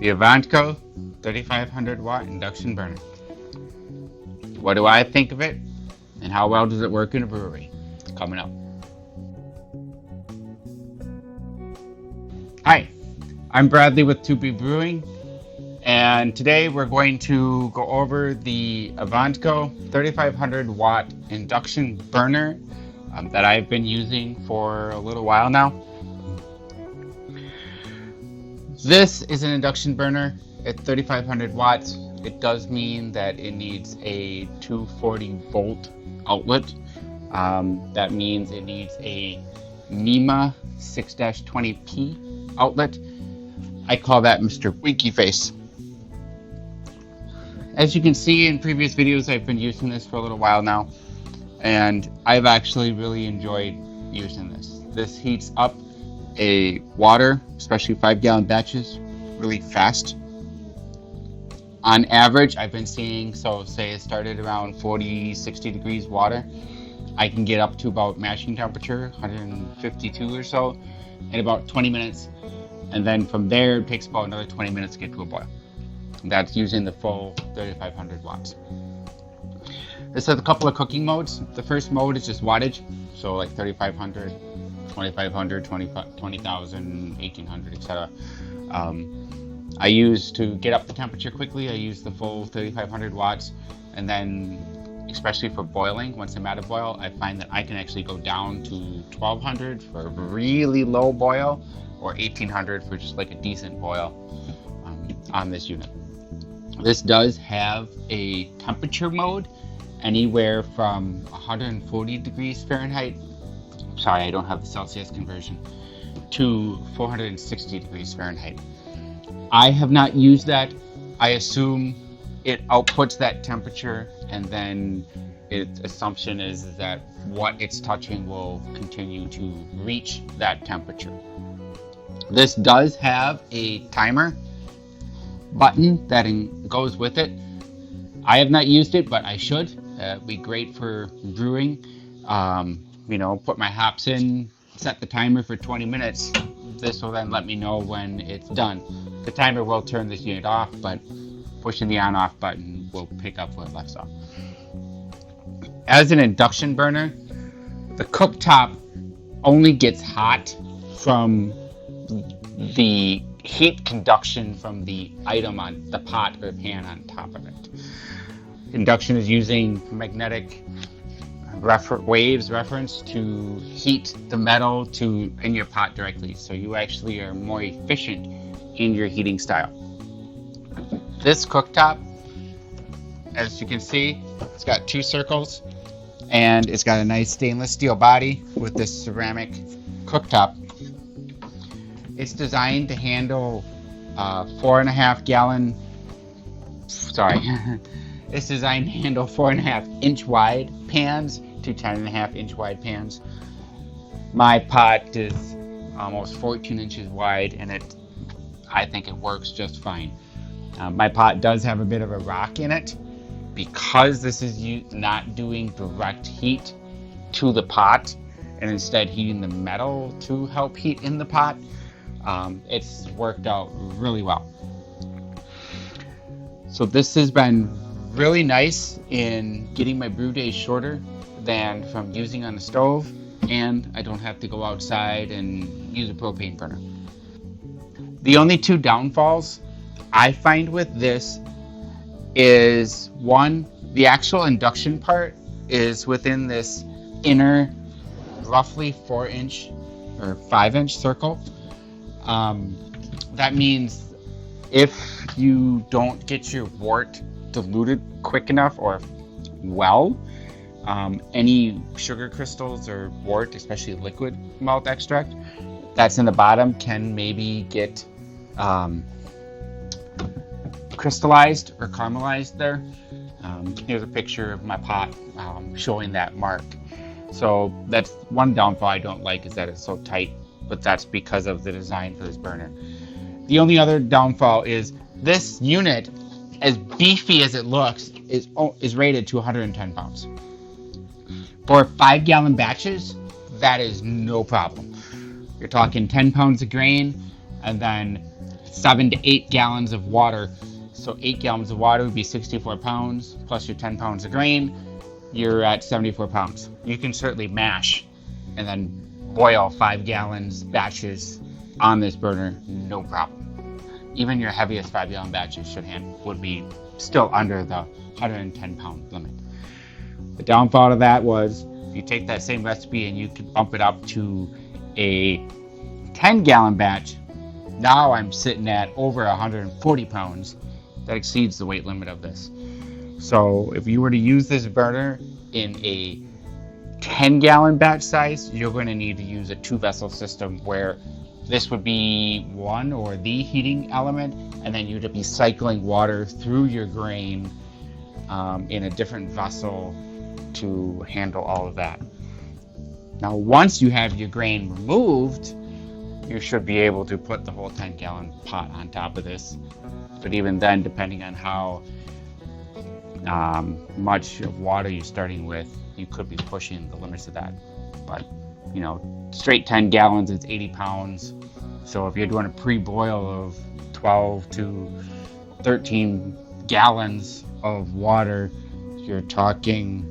the Avantco 3500W Induction Burner. What do I think of it, and how well does it work in a brewery? Coming up. Hi, I'm Bradley with 2B Brewing, and today we're going to go over the Avantco 3500W Induction Burner that I've been using for a little while now. This is an induction burner at 3500 watts. It does mean that it needs a 240 volt outlet. That means it needs a NEMA 6-20p outlet. I call that Mr. Winky Face. As you can see in previous videos, I've been using this for a little while now, and I've actually really enjoyed using this. This heats up a water, especially 5-gallon batches, really fast. On average, I've been seeing, so say it started around 40-60 degrees water, I can get up to about mashing temperature, 152 or so, in about 20 minutes. And then from there, it takes about another 20 minutes to get to a boil. That's using the full 3500 watts. This has a couple of cooking modes. The first mode is just wattage, so like 3500, 2500, 20,000, 1800, etc. I use, to get up the temperature quickly, I use the full 3500 watts, and then especially for boiling, once I'm at a boil, I find that I can actually go down to 1200 for a really low boil, or 1800 for just like a decent boil on this unit. This does have a temperature mode anywhere from 140 degrees Fahrenheit, sorry, I don't have the Celsius conversion, to 460 degrees Fahrenheit. I have not used that. I assume it outputs that temperature, and then its assumption is that what it's touching will continue to reach that temperature. This does have a timer button that goes with it. I have not used it, but I should. It'd be great for brewing. Put my hops in, set the timer for 20 minutes. This will then let me know when it's done. The timer will turn this unit off, but pushing the on-off button will pick up where it left off. As an induction burner, the cooktop only gets hot from the heat conduction from the item on the pot or pan on top of it. Induction is using magnetic waves reference to heat the metal in your pot directly, so you actually are more efficient in your heating style. This cooktop, as you can see, it's got 2 circles, and it's got a nice stainless steel body with this ceramic cooktop. It's designed to handle 4.5 gallon, it's designed to handle 4.5 inch wide pans to 10.5 inch wide pans. My pot is almost 14 inches wide, and I think it works just fine. My pot does have a bit of a rock in it because this is not doing direct heat to the pot and instead heating the metal to help heat in the pot. It's worked out really well. So this has been really nice in getting my brew days shorter than from using on the stove, and I don't have to go outside and use a propane burner. The only 2 downfalls I find with this is, one, the actual induction part is within this inner roughly 4-inch or 5-inch circle. That means if you don't get your wort diluted quick enough or well, any sugar crystals or wort, especially liquid malt extract that's in the bottom, can maybe get crystallized or caramelized there. Here's a picture of my pot showing that mark. So that's one downfall I don't like, is that it's so tight, but that's because of the design for this burner. The only other downfall is this unit, as beefy as it looks, is rated to 110 pounds. For 5-gallon batches, that is no problem. You're talking 10 pounds of grain, and then 7 to 8 gallons of water. So 8 gallons of water would be 64 pounds, plus your 10 pounds of grain, you're at 74 pounds. You can certainly mash and then boil 5 gallons batches on this burner, no problem. Even your heaviest 5-gallon batches would be still under the 110 pound limit. The downfall of that was if you take that same recipe and you can bump it up to a 10-gallon batch, now I'm sitting at over 140 pounds. That exceeds the weight limit of this. So if you were to use this burner in a 10-gallon batch size, you're going to need to use a 2-vessel system where this would be one or the heating element, and then you'd be cycling water through your grain in a different vessel to handle all of that. Now, once you have your grain removed, you should be able to put the whole 10-gallon pot on top of this. But even then, depending on how much of water you're starting with, you could be pushing the limits of that. But, you know, straight 10 gallons is 80 pounds. So if you're doing a pre-boil of 12 to 13 gallons of water, you're talking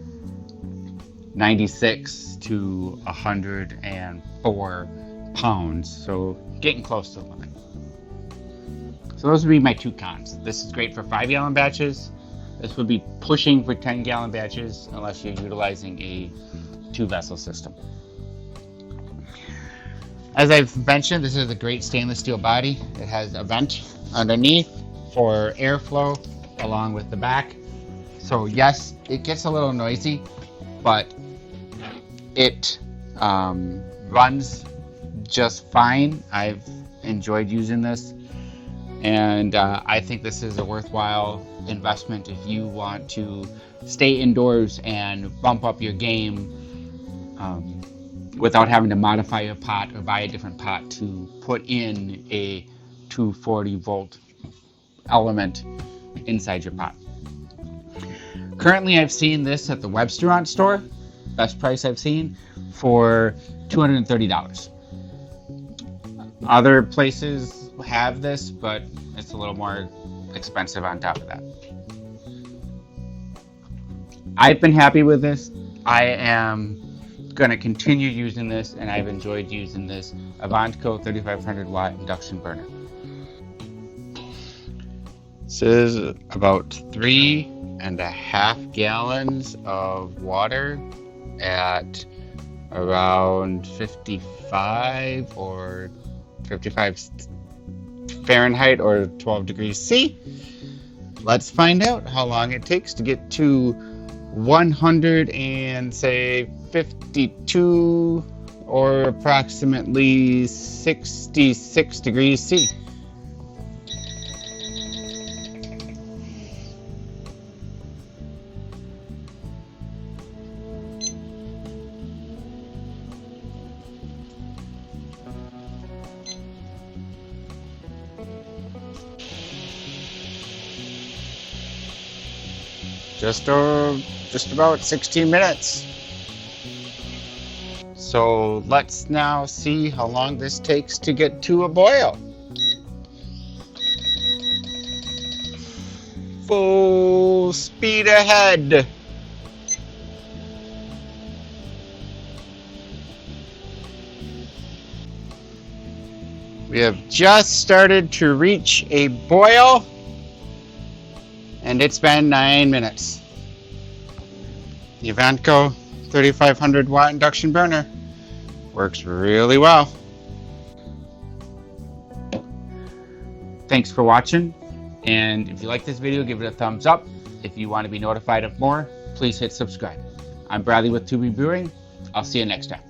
96 to 104 pounds. So getting close to the limit. So those would be my 2 cons. This is great for 5-gallon batches. This would be pushing for 10-gallon batches unless you're utilizing a 2-vessel system. As I've mentioned, this is a great stainless steel body. It has a vent underneath for airflow along with the back. So yes, it gets a little noisy, but it runs just fine. I've enjoyed using this. And I think this is a worthwhile investment if you want to stay indoors and bump up your game without having to modify your pot or buy a different pot to put in a 240 volt element inside your pot. Currently, I've seen this at the Webstaurant store, best price I've seen, for $230. Other places have this, but it's a little more expensive on top of that. I've been happy with this. I am going to continue using this, and I've enjoyed using this Avantco 3500W Induction Burner. This is about 3.5 gallons of water at around 55 or 55 Fahrenheit or 12 degrees C. Let's find out how long it takes to get to 152 or approximately 66 degrees C. Just about 16 minutes. So let's now see how long this takes to get to a boil. Full speed ahead. We have just started to reach a boil, and it's been 9 minutes. The Avantco 3500W Induction Burner works really well. Thanks for watching, and if you like this video, give it a thumbs up. If you want to be notified of more, please hit subscribe. I'm Bradley with Brewing. I'll see you next time.